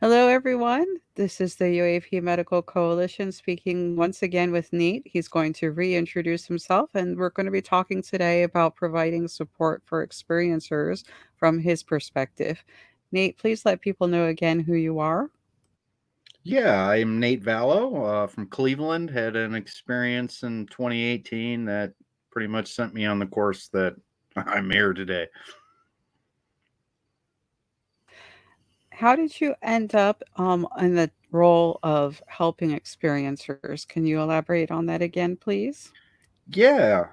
Hello, everyone. This is the UAP Medical Coalition speaking once again with Nate. He's going to reintroduce himself, and we're going to be talking today about providing support for experiencers from his perspective. Nate, please let people know again who you are. Yeah, I'm Nate Vallo from Cleveland. Had an experience in 2018 that pretty much sent me on the course that I'm here today. How did you end up in the role of helping experiencers? Can you elaborate on that again, please? Yeah.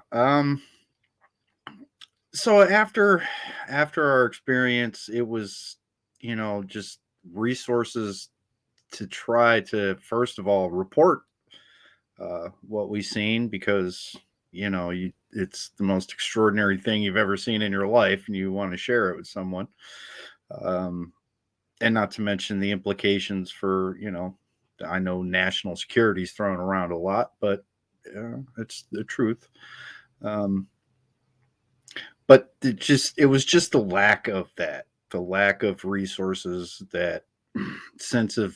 So after our experience, it was just resources to try to first of all report what we seen because it's the most extraordinary thing you've ever seen in your life, and you want to share it with someone. Um, and not to mention the implications for I know national security is thrown around a lot, but it's the truth. um, but it was just the lack of that, the lack of resources, that sense of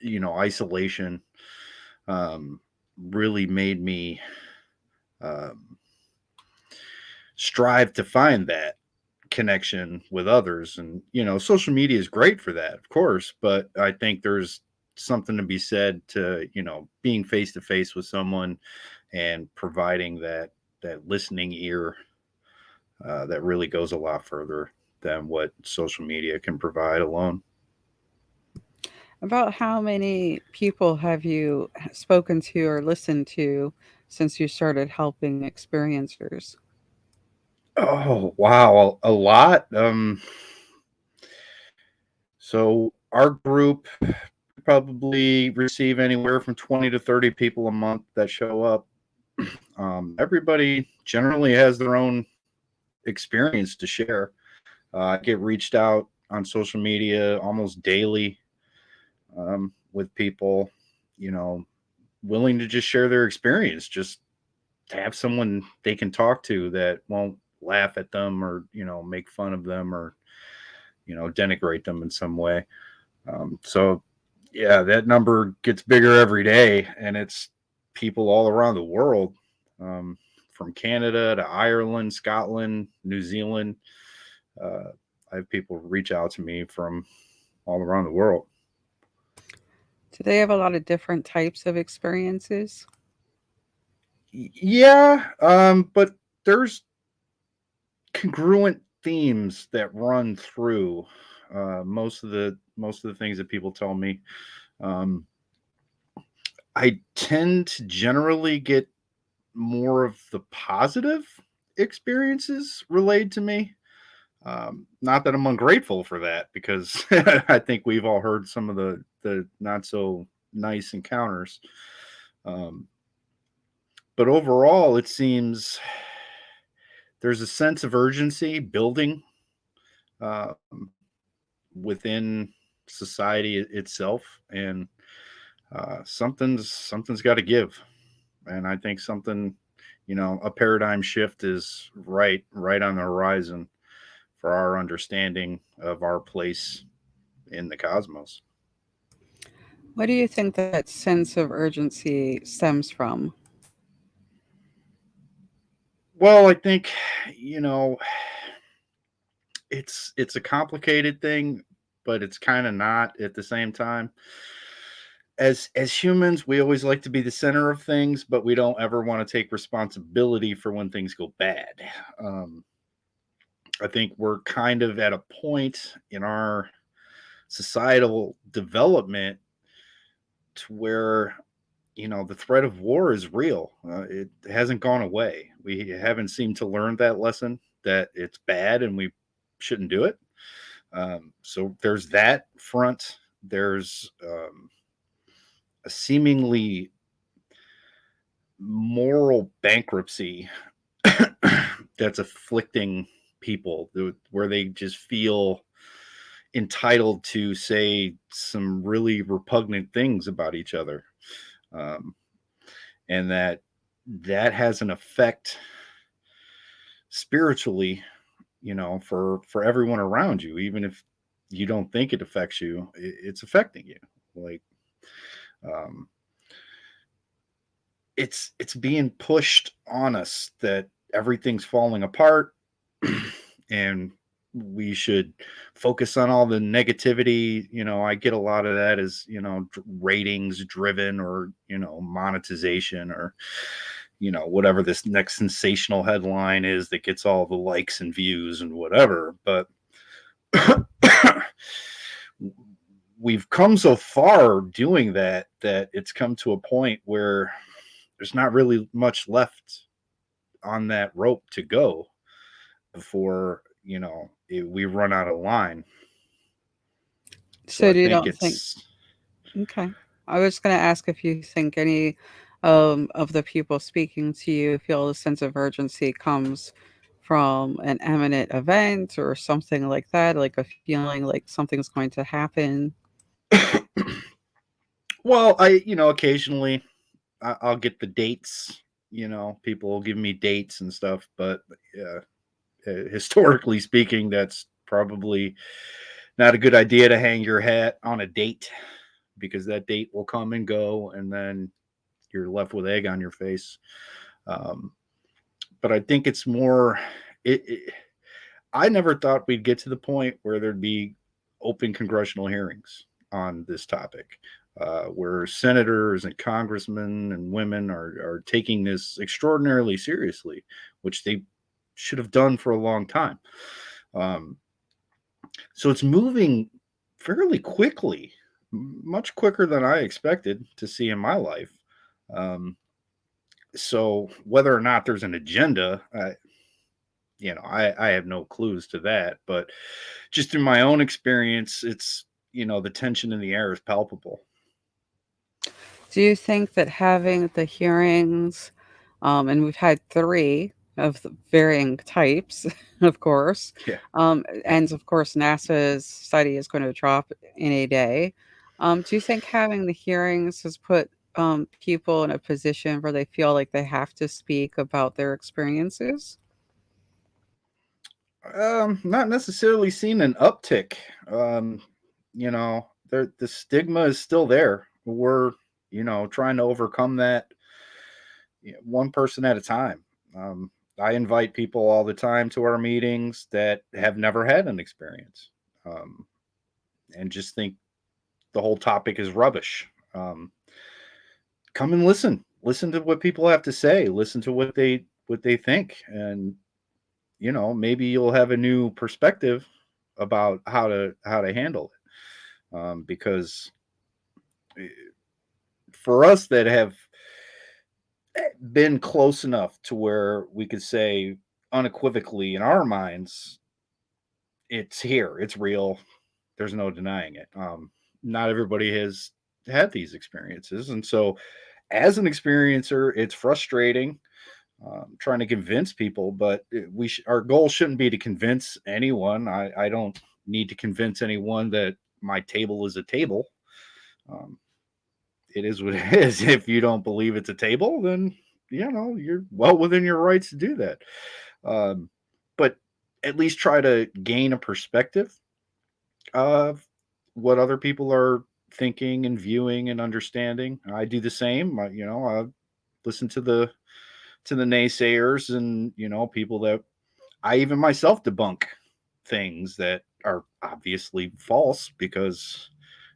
isolation, um, really made me um, strive to find that connection with others. And social media is great for that, of course, but I think there's something to be said to being face to face with someone and providing that listening ear, that really goes a lot further than what social media can provide alone. About how many people have you spoken to or listened to since you started helping experiencers? Oh wow, a lot. So our group probably receive anywhere from 20 to 30 people a month that show up. Everybody generally has their own experience to share. I get reached out on social media almost daily, with people, you know, willing to just share their experience, just to have someone they can talk to that won't laugh at them or, make fun of them or, denigrate them in some way. So, yeah, that number gets bigger every day, and it's people all around the world, um, from Canada to Ireland, Scotland, New Zealand. Uh, I have people reach out to me from all around the world. Do they have a lot of different types of experiences? Yeah, but there's congruent themes that run through most of the things that people tell me. Um, I tend to generally get more of the positive experiences relayed to me. Not that I'm ungrateful for that, because I think we've all heard some of the not so nice encounters. Um, but overall, it seems there's a sense of urgency building, um, within society itself, and something's got to give. And I think a paradigm shift is right on the horizon for our understanding of our place in the cosmos. What do you think that sense of urgency stems from? Well, I think you know it's a complicated thing, but it's kind of not at the same time. As humans, we always like to be the center of things, but we don't ever want to take responsibility for when things go bad. Um, I think we're kind of at a point in our societal development to where the threat of war is real. It hasn't gone away. We haven't seemed to learn that lesson, that it's bad and we shouldn't do it. So there's that front. There's a seemingly moral bankruptcy that's afflicting people, where they just feel entitled to say some really repugnant things about each other. Um, and that has an effect spiritually, for everyone around you, even if you don't think it affects you, it's affecting you. Like, um, it's being pushed on us that everything's falling apart, and we should focus on all the negativity. I get a lot of that as, ratings driven, or monetization, or whatever this next sensational headline is that gets all the likes and views and whatever. But we've come so far doing that it's come to a point where there's not really much left on that rope to go before we run out of line. So So I do you think don't think it's okay. I was gonna ask if you think any of the people speaking to you feel a sense of urgency comes from an imminent event or something like that, like a feeling like something's going to happen. well, I occasionally I'll get the dates. People will give me dates and stuff, but yeah, historically speaking, that's probably not a good idea to hang your hat on a date, because that date will come and go, and then you're left with egg on your face. Um, but I think it's more. It I never thought we'd get to the point where there'd be open congressional hearings on this topic, where senators and congressmen and women are taking this extraordinarily seriously, which they should have done for a long time. Um, so it's moving fairly quickly, much quicker than I expected to see in my life. Um, so whether or not there's an agenda, I have no clues to that, but just through my own experience, it's, the tension in the air is palpable. Do you think that having the hearings, and we've had 3 of the varying types, of course, Yeah. Yeah. and of course, NASA's study is going to drop in a day. Do you think having the hearings has put people in a position where they feel like they have to speak about their experiences? Not necessarily seen an uptick. The stigma is still there. We're, trying to overcome that, one person at a time. I invite people all the time to our meetings that have never had an experience, um, and just think the whole topic is rubbish. Come and listen. Listen to what people have to say. Listen to what they think, and maybe you'll have a new perspective about how to handle it. Because for us that have been close enough to where we could say unequivocally in our minds, it's here, it's real. There's no denying it. Not everybody has had these experiences, and so as an experiencer, it's frustrating, trying to convince people. But our goal shouldn't be to convince anyone. I don't need to convince anyone that my table is a table. Um, it is what it is. If you don't believe it's a table, then you're well within your rights to do that. Um, but at least try to gain a perspective of what other people are thinking and viewing and understanding. I do the same. I listen to the naysayers, and people that I even myself debunk things that are obviously false, because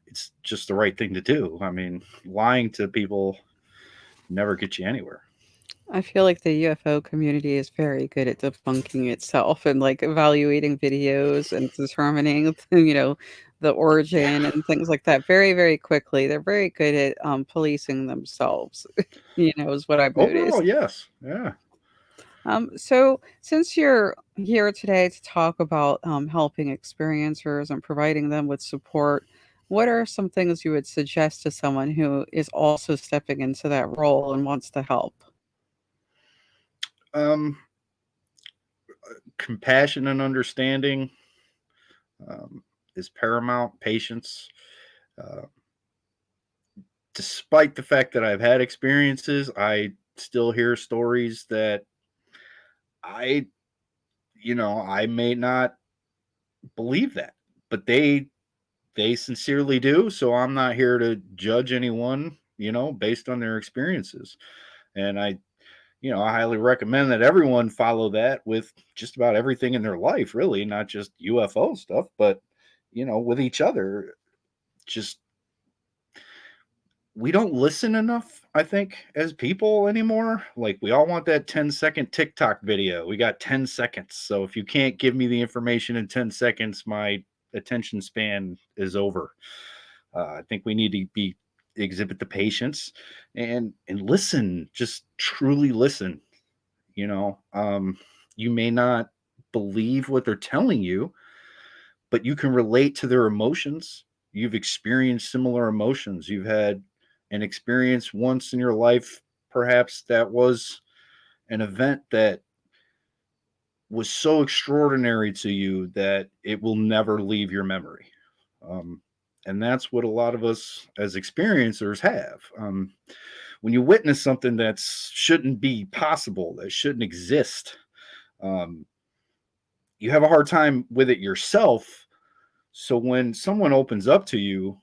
it's just the right thing to do. I mean, lying to people never gets you anywhere. I feel like the UFO community is very good at debunking itself and like evaluating videos and determining, the Yeah. origin and things like that very, very quickly. They're very good at policing themselves, is what I've Overall, noticed. yes. Yeah. So since you're here today to talk about helping experiencers and providing them with support, what are some things you would suggest to someone who is also stepping into that role and wants to help? Um, Compassion and understanding, um, is paramount. Patience. Uh, Despite the fact that I've had experiences, I still hear stories that I, I may not believe that. but they sincerely do. So I'm not here to judge anyone, based on their experiences. And I highly recommend that everyone follow that with just about everything in their life, really, not just UFO stuff, but with each other. Just we don't listen enough, I think, as people anymore. Like we all want that 10-second TikTok video. We got 10 seconds. So if you can't give me the information in 10 seconds, my attention span is over. I think we need to be exhibit the patience and listen, just truly listen. You may not believe what they're telling you, but you can relate to their emotions. You've experienced similar emotions. You've had an experience once in your life, perhaps that was an event that was so extraordinary to you that it will never leave your memory. Um, and that's what a lot of us as experiencers have. When you witness something that shouldn't be possible, that shouldn't exist, um, you have a hard time with it yourself. So when someone opens up to you,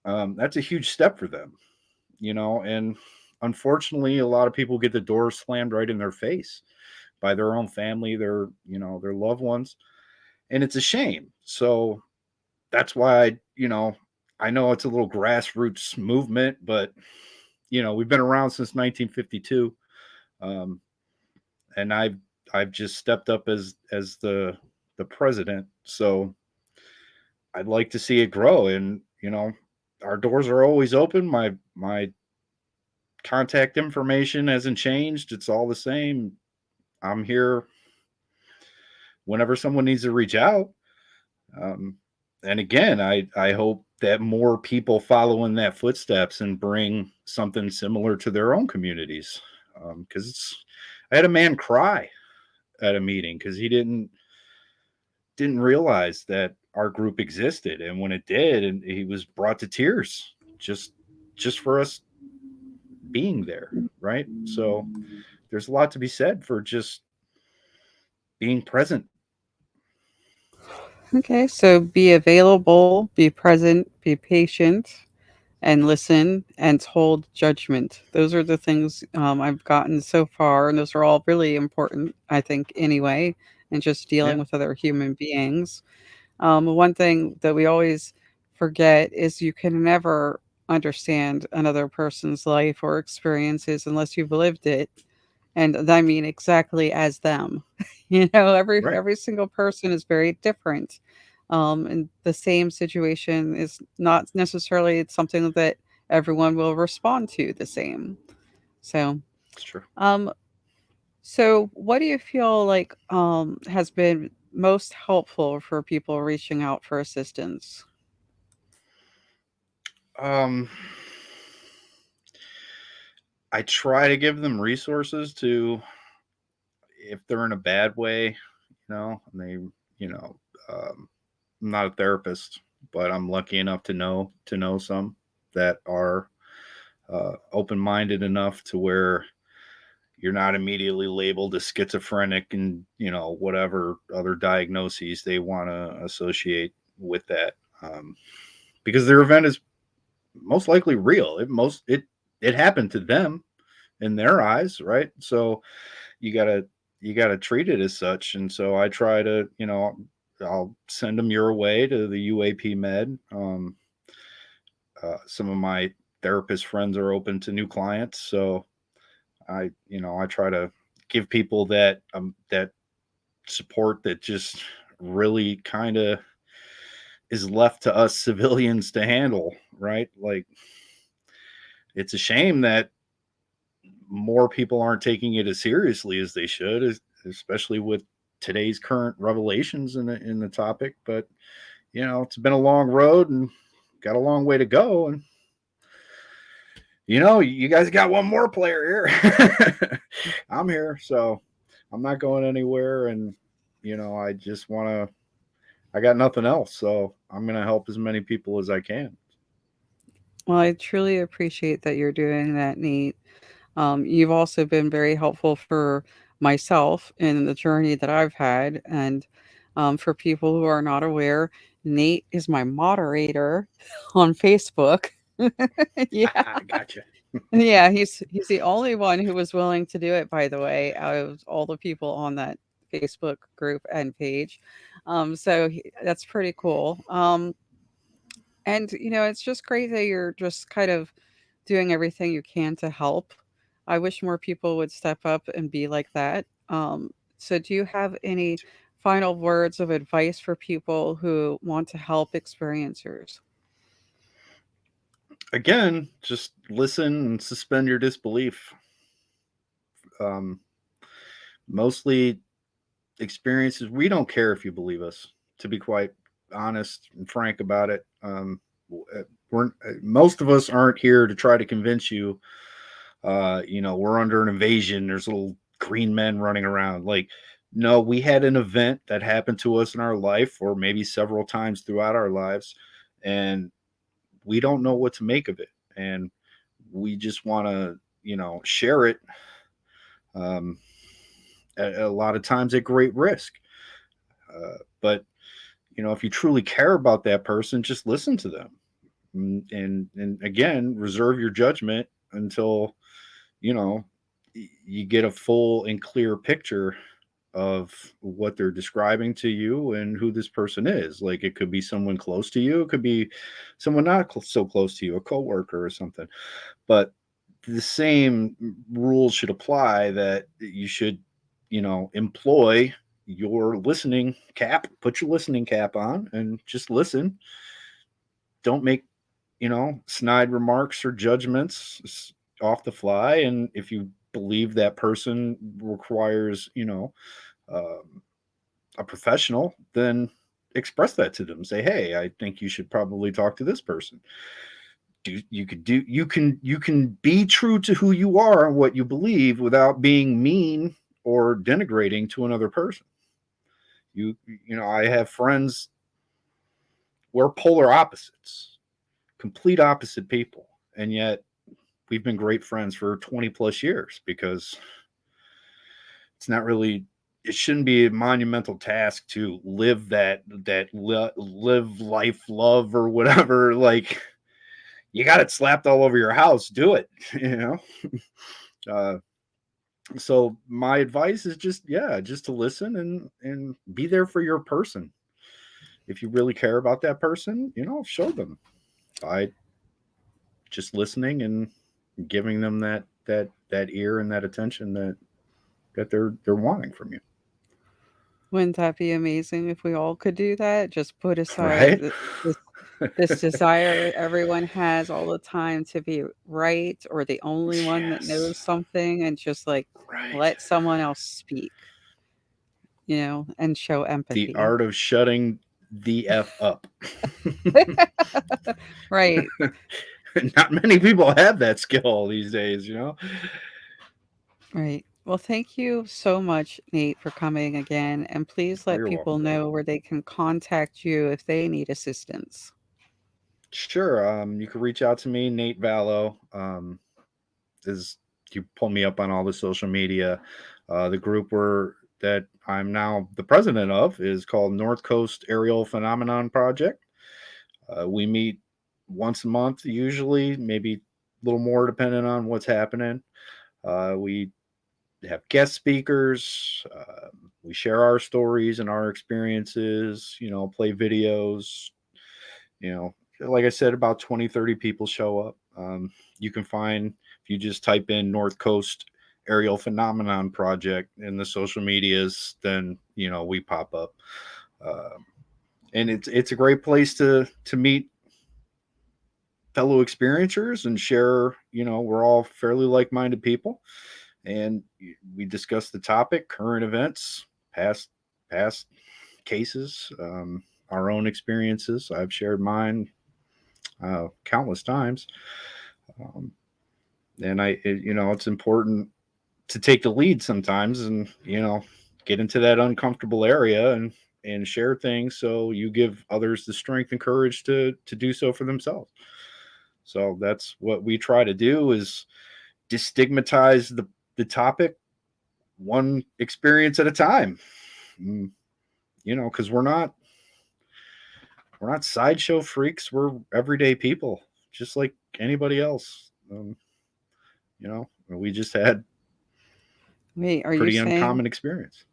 that's a huge step for them, and unfortunately, a lot of people get the door slammed right in their face by their own family, their loved ones, and it's a shame. So that's why I know it's a little grassroots movement, but we've been around since 1952, um, and I've just stepped up as the president. So I'd like to see it grow, and our doors are always open. My contact information hasn't changed. It's all the same. I'm here whenever someone needs to reach out. Um, and again, I hope that more people follow in that footsteps and bring something similar to their own communities. Because I had a man cry at a meeting because he didn't realize that our group existed, and when it did, and he was brought to tears just for us being there, right? So there's a lot to be said for just being present. Okay, so be available, be present, be patient, and listen and hold judgment. Those are the things I've gotten so far, and those are all really important, I think, anyway, and just dealing Yeah, with other human beings. One thing that we always forget is you can never understand another person's life or experiences unless you've lived it, and I mean exactly as them. right. Every single person is very different. And the same situation is not necessarily something that everyone will respond to the same. So, It's true. um, so what do you feel like has been most helpful for people reaching out for assistance? Um, I try to give them resources to if they're in a bad way, and they, you know, I'm not a therapist, but I'm lucky enough to know some that are open minded enough to where you're not immediately labeled as schizophrenic and whatever other diagnoses they want to associate with that, because their event is most likely real. It happened to them in their eyes, right? So you gotta you gotta treat it as such. And so I try to, I'll send them your way to the UAP Med. Some of my therapist friends are open to new clients, so I try to give people that support that just really kind of is left to us civilians to handle, right? Like it's a shame that more people aren't taking it as seriously as they should, especially with today's current revelations in the topic. But it's been a long road and got a long way to go. And you guys got one more player here. I'm here, so I'm not going anywhere. And I just want to. I got nothing else, so I'm gonna help as many people as I can. Well, I truly appreciate that you're doing that, Nate. You've also been very helpful for myself in the journey that I've had. And for people who are not aware, Nate is my moderator on Facebook. Yeah. Gotcha. Yeah, he's the only one who was willing to do it, by the way, out of all the people on that Facebook group and page. That's pretty cool. And it's just great that you're just kind of doing everything you can to help. I wish more people would step up and be like that. So do you have any final words of advice for people who want to help experiencers? Again, just listen and suspend your disbelief. Um, Mostly experiences, we don't care if you believe us, to be quite honest and frank about it. Most of us aren't here to try to convince you, we're under an invasion. There's little green men running around. Like, no, we had an event that happened to us in our life, or maybe several times throughout our lives, and we don't know what to make of it. And we just want to, share it. Um, a lot of times at great risk. But if you truly care about that person, just listen to them, and again, reserve your judgment until you know you get a full and clear picture of what they're describing to you and who this person is. Like, it could be someone close to you, it could be someone not so close to you, a coworker or something. But the same rules should apply, that you should, employ your listening cap, put your listening cap on and just listen. Don't make, snide remarks or judgments off the fly. And if you believe that person requires, um, a professional, then express that to them. Say, hey, I think you should probably talk to this person. You can be true to who you are and what you believe without being mean or denigrating to another person. I have friends, we're polar opposites, complete opposite people, and yet we've been great friends for 20 plus years, because it's not really, it shouldn't be a monumental task to live live life love or whatever. Like, you got it slapped all over your house, do it. you know uh, so my advice is just, yeah, just to listen and be there for your person. If you really care about that person, show them by just listening and giving them that ear and that attention that they're wanting from you. Wouldn't that be amazing if we all could do that? Just put aside Right. this desire everyone has all the time to be right or the only one that Yes. knows something, and just like Right. let someone else speak, and show The empathy. art of shutting the F up. Right. Not many people have that skill these days. Right. Well, thank you so much, Nate, for coming again. And please Oh, let you're people welcome. know where they can contact you if they need assistance. Sure. You can reach out to me, Nate Vallo. Is You pull me up on all the social media. The group that I'm now the president of is called North Coast Ariel Phenomenon Project. We meet once a month, usually, maybe a little more depending on what's happening. We have guest speakers. We share our stories and our experiences, play videos. you know like I said, about 20, 30 people show up. You can find, if you just type in North Coast Ariel Phenomenon Project in the social medias, then we pop up. um, and it's a great place to meet fellow experiencers and share. We're all fairly like-minded people, and we discuss the topic, current events, past cases, our own experiences. I've shared mine countless times. Um, and it's important to take the lead sometimes, and get into that uncomfortable area and share things, so you give others the strength and courage to do so for themselves. So that's what we try to do, is destigmatize the topic, one experience at a time. Because we're not sideshow freaks. We're everyday people, just like anybody else. We just had Wait, pretty uncommon experience.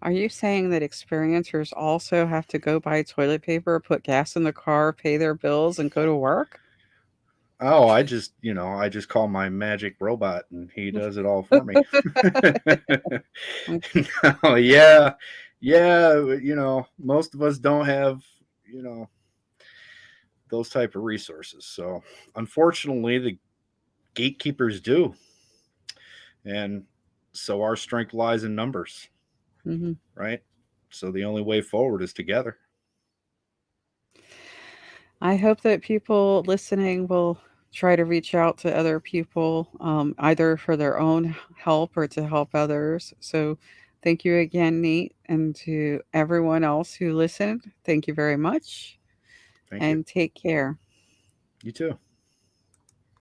are you saying that experiencers also have to go buy toilet paper, put gas in the car, pay their bills, and go to work? Oh, I just call my magic robot and he does it all for me. No, yeah, yeah. Most of us don't have, you know, those type of resources. So, unfortunately, the gatekeepers do, and so our strength lies in numbers, Mhm. right? So the only way forward is together. I hope that people listening will try to reach out to other people, either for their own help or to help others. So, thank you again, Nate, and to everyone else who listened. Thank you very much, Thank you. and take care. You too.